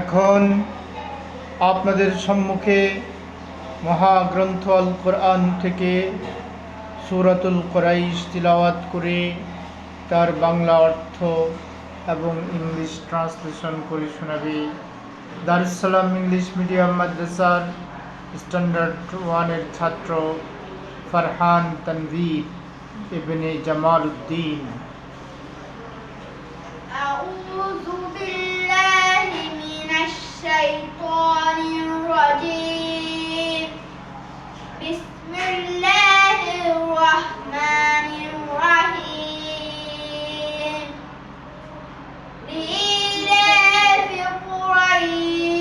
এখন আপনাদের সম্মুখে মহাগ্রন্থ আল কোরআন থেকে সূরাতুল কুরাইশ তিলাওয়াত করে তার বাংলা অর্থ এবং ইংলিশ ট্রান্সলেশন করে শোনাবে দারুস সালাম ইংলিশ মিডিয়াম মাদ্রাসার স্ট্যান্ডার্ড 1-এর ছাত্র ফারহান তানভীর ইবনে জামাল উদ্দিন। আউযু বিল্লাহি মিনাশ শাইতানির রাজীম। বিসমিল্লাহির রাহমানির রাহিম। লিইলাফি কুরাইশ।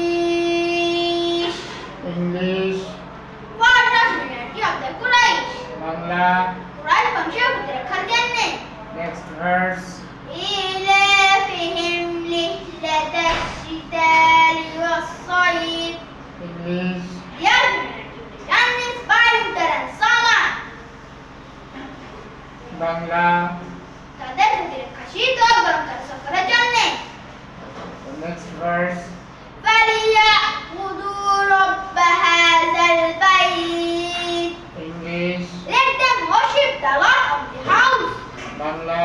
English What the community of the Quraysh? Bangla Quraysh বংশের প্রতিরক্ষার জন্যে। Next verse إيلافهم رحلة الشتاء والصيف. English Journeys by winter and summer. Bangla তাদের প্রতিরক্ষা শীত ও গরমকাল সফরের জন্যে। Next verse فليعبدوا رب هذا البيت. English Let them worship the Lord of the house. Bangla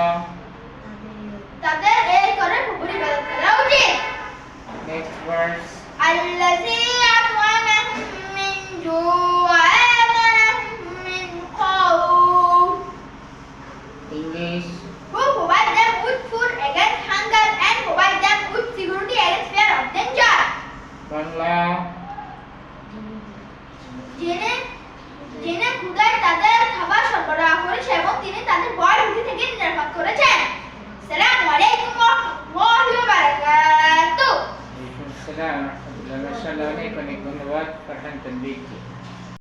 তাদের এই করে প্রভুর ইবাদত করা উচিত। Next verse الذي أطعمهم من جوع وآمنهم من خوف. English Who provide them with food against hunger and provide them with security against fear of danger. Bangla যিনি ক্ষুধায় তাদের খাবার সরবরাহ করেছে এবং তিনি তাদের ভয় ভীতি থেকে নিরাপদ করেছেন। আসসালামু আলাইকুম ওয়া রাহমাতুল্লাহি ওয়া বারাকাতুহু। আসসালাম রাহমাতুল্লাহ। মাশাআল্লাহ, অনেক অনেক ধন্যবাদ ফারহান তানভীরকে।